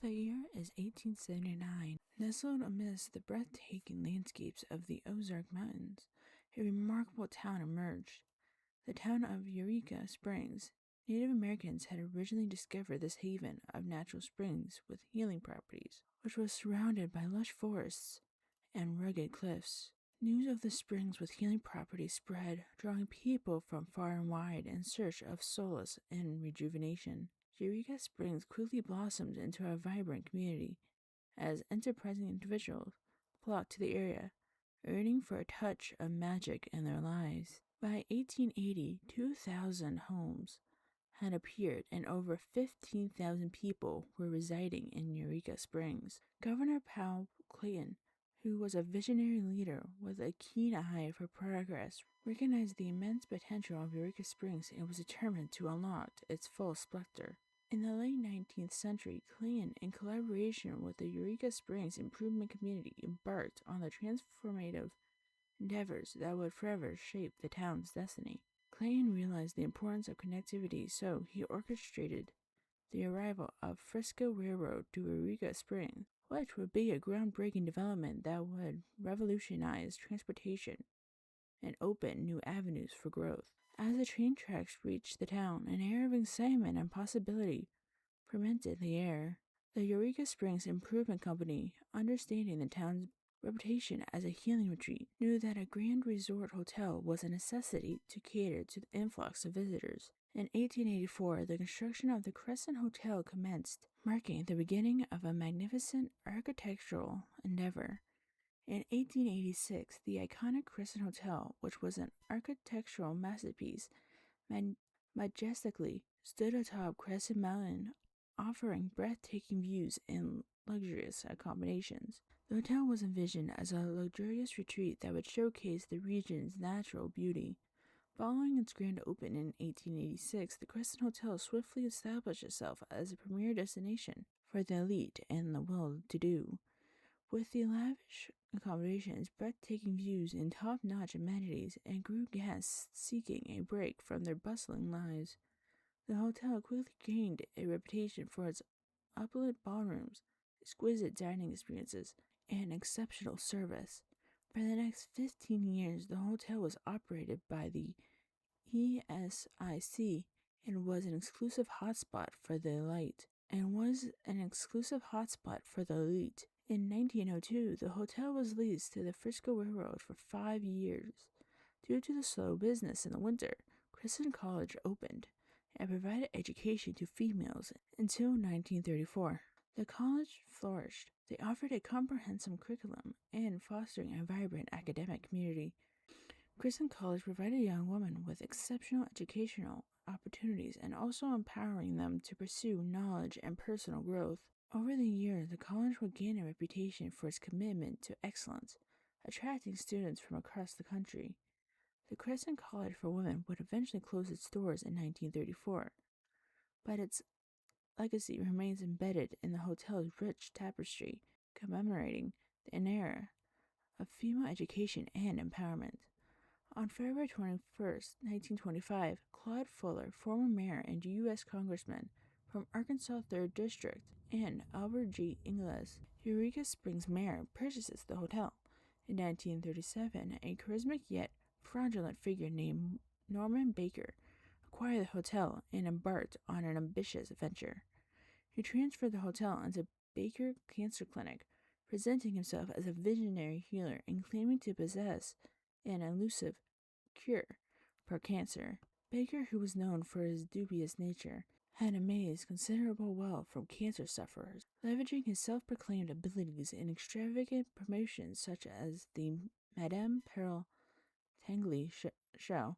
The year is 1879. Nestled amidst the breathtaking landscapes of the Ozark Mountains, a remarkable town emerged, the town of Eureka Springs. Native Americans had originally discovered this haven of natural springs with healing properties, which was surrounded by lush forests and rugged cliffs. News of the springs with healing properties spread, drawing people from far and wide in search of solace and rejuvenation. Eureka Springs quickly blossomed into a vibrant community as enterprising individuals flocked to the area, yearning for a touch of magic in their lives. By 1880, 2,000 homes had appeared and over 15,000 people were residing in Eureka Springs. Governor Powell Clayton, who was a visionary leader with a keen eye for progress, recognized the immense potential of Eureka Springs and was determined to unlock its full splendor. In the late 19th century, Clayton, in collaboration with the Eureka Springs Improvement Committee, embarked on the transformative endeavors that would forever shape the town's destiny. Clayton realized the importance of connectivity, so he orchestrated the arrival of Frisco Railroad to Eureka Springs, which would be a groundbreaking development that would revolutionize transportation and open new avenues for growth. As the train tracks reached the town, an air of excitement and possibility permeated the air. The Eureka Springs Improvement Company, understanding the town's reputation as a healing retreat, knew that a grand resort hotel was a necessity to cater to the influx of visitors. In 1884, the construction of the Crescent Hotel commenced, marking the beginning of a magnificent architectural endeavor. In 1886, the iconic Crescent Hotel, which was an architectural masterpiece, majestically stood atop Crescent Mountain, offering breathtaking views and luxurious accommodations. The hotel was envisioned as a luxurious retreat that would showcase the region's natural beauty. Following its grand opening in 1886, the Crescent Hotel swiftly established itself as a premier destination for the elite and the well-to-do. With the lavish accommodations, breathtaking views, and top-notch amenities, and group guests seeking a break from their bustling lives, the hotel quickly gained a reputation for its opulent ballrooms, exquisite dining experiences, and exceptional service. For the next 15 years, the hotel was operated by the ESIC and was an exclusive hotspot for the elite. In 1902, the hotel was leased to the Frisco Railroad for 5 years. Due to the slow business in the winter, Crescent College opened and provided education to females until 1934. The college flourished. They offered a comprehensive curriculum and fostering a vibrant academic community. Crescent College provided young women with exceptional educational opportunities and also empowering them to pursue knowledge and personal growth. Over the years, the college would gain a reputation for its commitment to excellence, attracting students from across the country. The Crescent College for Women would eventually close its doors in 1934, but its legacy remains embedded in the hotel's rich tapestry, commemorating an era of female education and empowerment. On February 21st, 1925, Claude Fuller, former mayor and U.S. Congressman from Arkansas 3rd District, and Albert G. Ingles, Eureka Springs mayor, purchases the hotel. In 1937, a charismatic yet fraudulent figure named Norman Baker acquired the hotel and embarked on an ambitious venture. He transferred the hotel into Baker Cancer Clinic, presenting himself as a visionary healer and claiming to possess an elusive cure for cancer. Baker, who was known for his dubious nature, had amassed considerable wealth from cancer sufferers, leveraging his self-proclaimed abilities in extravagant promotions such as the Madame Pearl Tangley show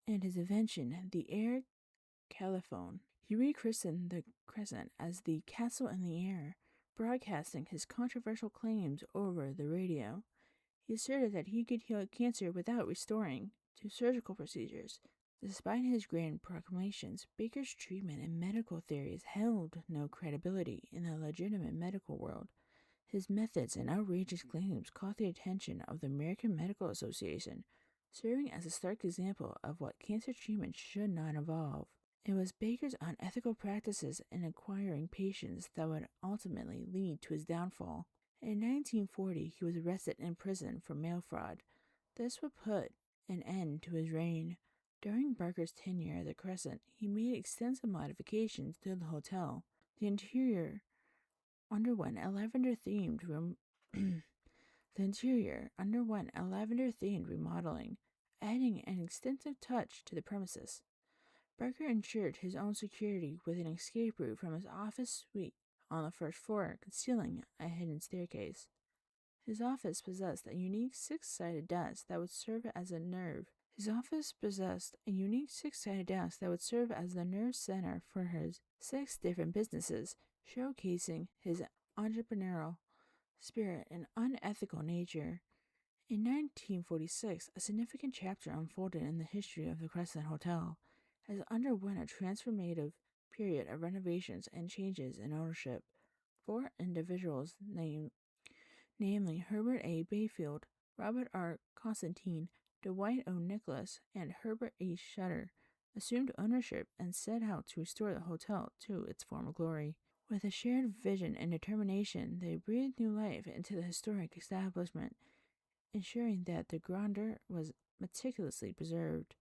and his invention, the air calophone. He rechristened the Crescent as the Castle in the Air, broadcasting his controversial claims over the radio. He asserted that he could heal cancer without resorting to surgical procedures. Despite his grand proclamations, Baker's treatment and medical theories held no credibility in the legitimate medical world. His methods and outrageous claims caught the attention of the American Medical Association, serving as a stark example of what cancer treatment should not involve. It was Baker's unethical practices in acquiring patients that would ultimately lead to his downfall. In 1940, he was arrested and imprisoned for mail fraud. This would put an end to his reign. During Barker's tenure at the Crescent, he made extensive modifications to the hotel. The interior underwent a lavender-themed remodeling, adding an extensive touch to the premises. Barker ensured his own security with an escape route from his office suite on the first floor, concealing a hidden staircase. His office possessed a unique six-sided desk that would serve as a nerve. The nerve center for his 6 different businesses, showcasing his entrepreneurial spirit and unethical nature. In 1946, a significant chapter unfolded in the history of the Crescent Hotel, as it underwent a transformative period of renovations and changes in ownership. 4 individuals, namely Herbert A. Bayfield, Robert R. Constantine, Dwight O. Nicholas, and Herbert E. Shutter, assumed ownership and set out to restore the hotel to its former glory. With a shared vision and determination, they breathed new life into the historic establishment, ensuring that the grandeur was meticulously preserved.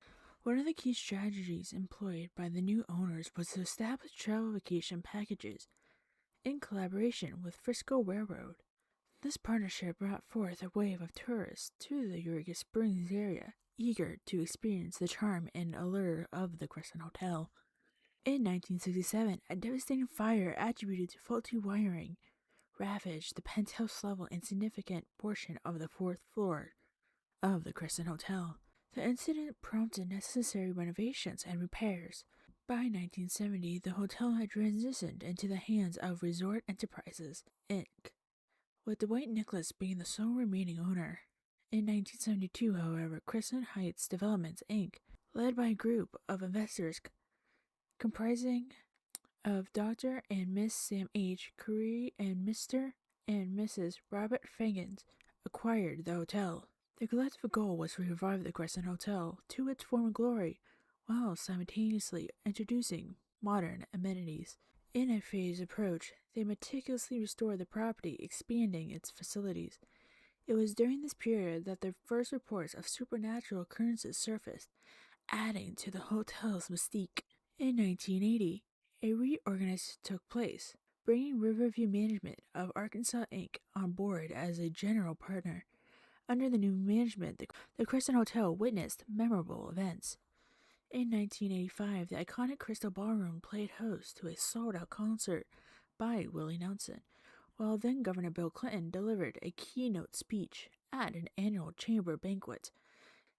One of the key strategies employed by the new owners was to establish travel vacation packages in collaboration with Frisco Railroad. This partnership brought forth a wave of tourists to the Eureka Springs area, eager to experience the charm and allure of the Crescent Hotel. In 1967, a devastating fire attributed to faulty wiring ravaged the penthouse level and significant portion of the 4th floor of the Crescent Hotel. The incident prompted necessary renovations and repairs. By 1970, the hotel had transitioned into the hands of Resort Enterprises, Inc., with Dwight Nicholas being the sole remaining owner. In 1972, however, Crescent Heights Developments, Inc., led by a group of investors comprising of Dr. and Miss Sam H. Curry and Mr. and Mrs. Robert Fagans, acquired the hotel. The collective goal was to revive the Crescent Hotel to its former glory, while simultaneously introducing modern amenities. In a phased approach, they meticulously restored the property, expanding its facilities. It was during this period that the first reports of supernatural occurrences surfaced, adding to the hotel's mystique. In 1980, a reorganization took place, bringing Riverview Management of Arkansas, Inc. on board as a general partner. Under the new management, the Crescent Hotel witnessed memorable events. In 1985, the iconic Crystal Ballroom played host to a sold-out concert by Willie Nelson, while then-Governor Bill Clinton delivered a keynote speech at an annual chamber banquet.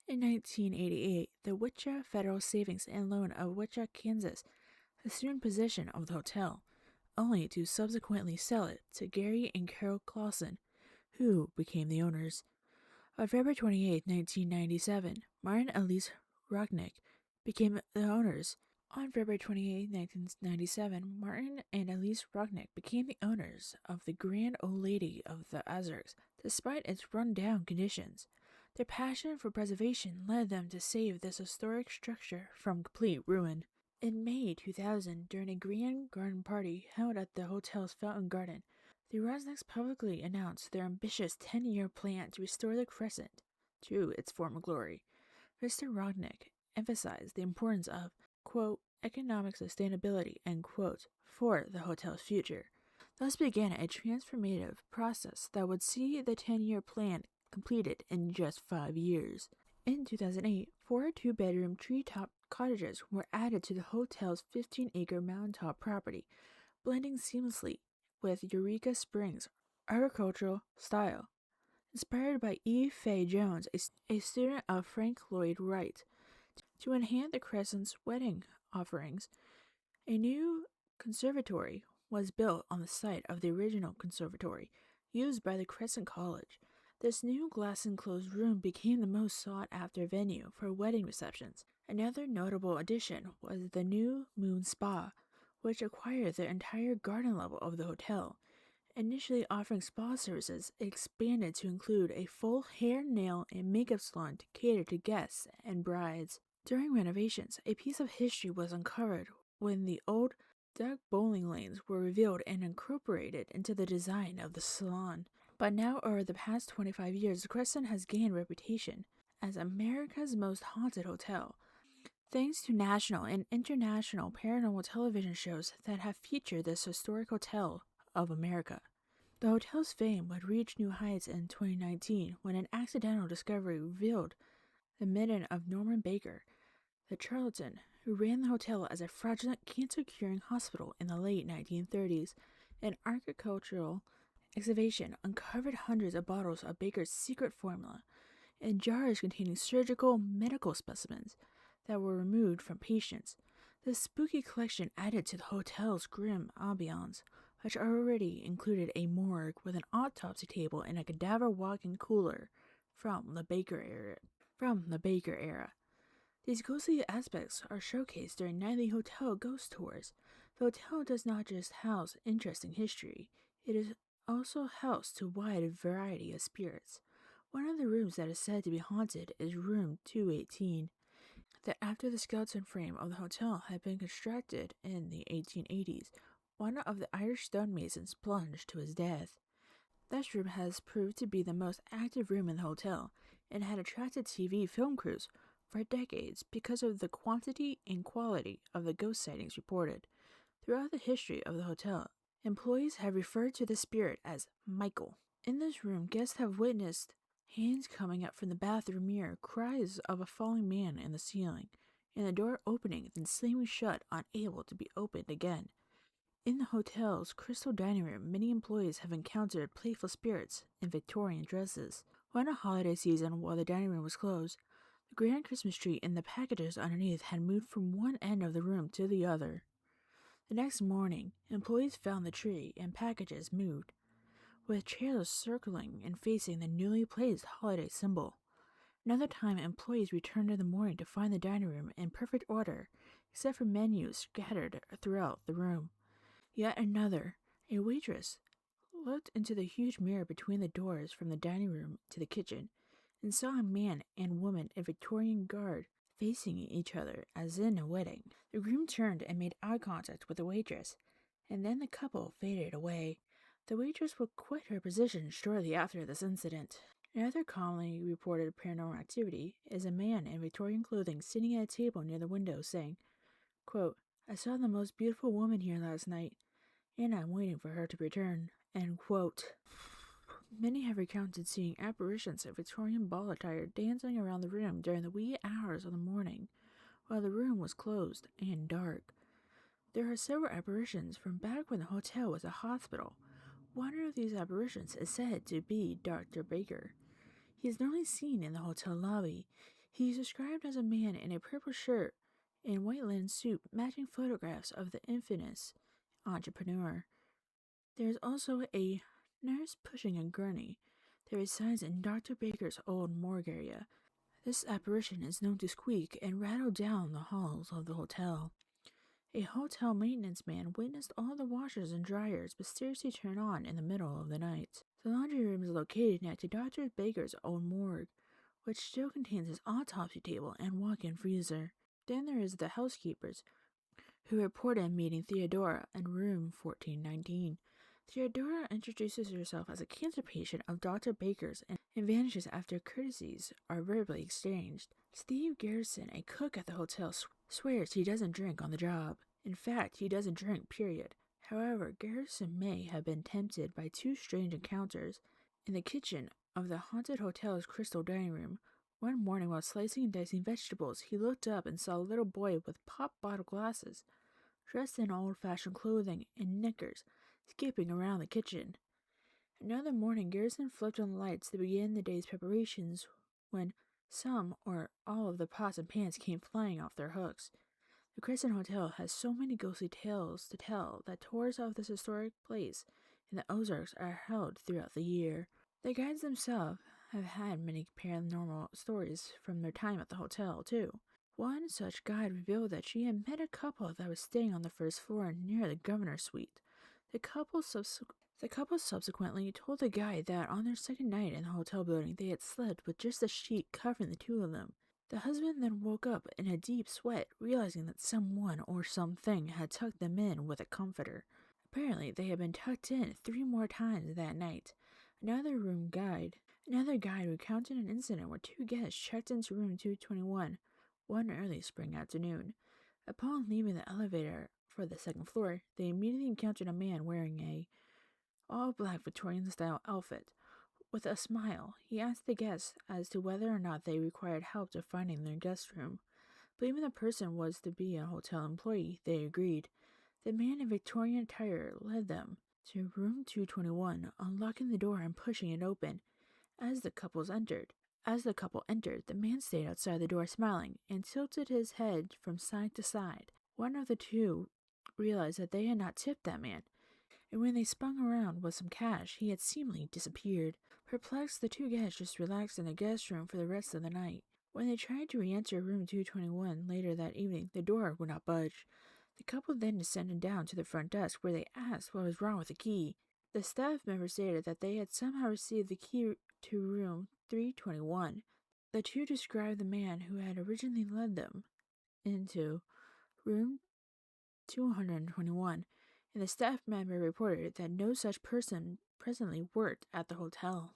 In 1988, the Wichita Federal Savings and Loan of Wichita, Kansas, assumed possession of the hotel, only to subsequently sell it to Gary and Carol Clausen, who became the owners. On February 28, 1997, Martin and Elise Rocknick became the owners. On February 28, 1997, Martin and Elise Rocknick became the owners of the Grand Old Lady of the Ozarks, despite its run-down conditions. Their passion for preservation led them to save this historic structure from complete ruin. In May 2000, during a grand garden party held at the hotel's Fountain Garden, the Rosnicks publicly announced their ambitious 10-year plan to restore the Crescent to its former glory. Mr. Rognick emphasized the importance of, quote, economic sustainability, end quote, for the hotel's future. Thus began a transformative process that would see the 10-year plan completed in just 5 years. In 2008, 4 two-bedroom treetop cottages were added to the hotel's 15-acre mountaintop property, blending seamlessly with Eureka Springs' agricultural style. Inspired by E. Fay Jones, a student of Frank Lloyd Wright, to enhance the Crescent's wedding offerings, a new conservatory was built on the site of the original conservatory used by the Crescent College. This new glass-enclosed room became the most sought-after venue for wedding receptions. Another notable addition was the new Moon Spa, which acquired the entire garden level of the hotel. Initially offering spa services, it expanded to include a full hair, nail, and makeup salon to cater to guests and brides. During renovations, a piece of history was uncovered when the old dark bowling lanes were revealed and incorporated into the design of the salon. But now, over the past 25 years, Crescent has gained reputation as America's most haunted hotel, thanks to national and international paranormal television shows that have featured this historic hotel of America. The hotel's fame would reach new heights in 2019 when an accidental discovery revealed the midden of Norman Baker, the charlatan who ran the hotel as a fraudulent cancer-curing hospital in the late 1930s. An archaeological excavation uncovered hundreds of bottles of Baker's secret formula and jars containing surgical medical specimens that were removed from patients. This spooky collection added to the hotel's grim ambiance, which already included a morgue with an autopsy table and a cadaver walk-in cooler from the Baker era. These ghostly aspects are showcased during nightly hotel ghost tours. The hotel does not just house interesting history, it is also house to a wide variety of spirits. One of the rooms that is said to be haunted is room 218. That after the skeleton frame of the hotel had been constructed in the 1880s, one of the Irish stonemasons plunged to his death. This room has proved to be the most active room in the hotel and had attracted TV film crews for decades because of the quantity and quality of the ghost sightings reported. Throughout the history of the hotel, employees have referred to the spirit as Michael. In this room, guests have witnessed hands coming up from the bathroom mirror, cries of a falling man in the ceiling, and the door opening then slamming shut, unable to be opened again. In the hotel's crystal dining room, many employees have encountered playful spirits in Victorian dresses. One holiday season, while the dining room was closed, the grand Christmas tree and the packages underneath had moved from one end of the room to the other. The next morning, employees found the tree and packages moved, with chairs circling and facing the newly placed holiday symbol. Another time, employees returned in the morning to find the dining room in perfect order, except for menus scattered throughout the room. Yet another, a waitress, looked into the huge mirror between the doors from the dining room to the kitchen and saw a man and woman in Victorian garb facing each other as in a wedding. The groom turned and made eye contact with the waitress, and then the couple faded away. The waitress would quit her position shortly after this incident. Another commonly reported paranormal activity is a man in Victorian clothing sitting at a table near the window saying, quote, "I saw the most beautiful woman here last night, and I'm waiting for her to return," end quote. Many have recounted seeing apparitions of Victorian ball attire dancing around the room during the wee hours of the morning, while the room was closed and dark. There are several apparitions from back when the hotel was a hospital. One of these apparitions is said to be Dr. Baker. He is normally seen in the hotel lobby. He is described as a man in a purple shirt and white linen suit matching photographs of the infamous entrepreneur. There is also a nurse pushing a gurney that resides in Dr. Baker's old morgue area. This apparition is known to squeak and rattle down the halls of the hotel. A hotel maintenance man witnessed all the washers and dryers mysteriously turn on in the middle of the night. The laundry room is located next to Dr. Baker's old morgue, which still contains his autopsy table and walk-in freezer. Then there is the housekeepers, who reported meeting Theodora in room 1419. Theodora introduces herself as a cancer patient of Dr. Baker's and vanishes after courtesies are verbally exchanged. Steve Garrison, a cook at the hotel, swears he doesn't drink on the job. In fact, he doesn't drink, period. However, Garrison may have been tempted by two strange encounters in the kitchen of the haunted hotel's crystal dining room. One morning, while slicing and dicing vegetables, he looked up and saw a little boy with pop bottle glasses, dressed in old-fashioned clothing and knickers, skipping around the kitchen. Another morning, Garrison flipped on the lights to begin the day's preparations when some or all of the pots and pans came flying off their hooks. The Crescent Hotel has so many ghostly tales to tell that tours of this historic place in the Ozarks are held throughout the year. The guides themselves have had many paranormal stories from their time at the hotel, too. One such guide revealed that she had met a couple that was staying on the first floor near the governor's suite. The couple subsequently told the guide that on their second night in the hotel building they had slept with just a sheet covering the two of them. The husband then woke up in a deep sweat, realizing that someone or something had tucked them in with a comforter. Apparently, they had been tucked in 3 more times that night. Another guide recounted an incident where 2 guests checked into room 221 one early spring afternoon. Upon leaving the elevator for the second floor, they immediately encountered a man wearing a all-black Victorian-style outfit. With a smile, he asked the guests as to whether or not they required help to finding their guest room. Believing the person was to be a hotel employee, they agreed. The man in Victorian attire led them to room 221, unlocking the door and pushing it open. As the couple entered, the man stayed outside the door smiling and tilted his head from side to side. One of the two realized that they had not tipped that man, and when they spun around with some cash, he had seemingly disappeared. Perplexed, the 2 guests just relaxed in the guest room for the rest of the night. When they tried to re-enter room 221 later that evening, the door would not budge. The couple then descended down to the front desk, where they asked what was wrong with the key. The staff member stated that they had somehow received the key to room 321. The two described the man who had originally led them into room 221, and the staff member reported that no such person presently worked at the hotel.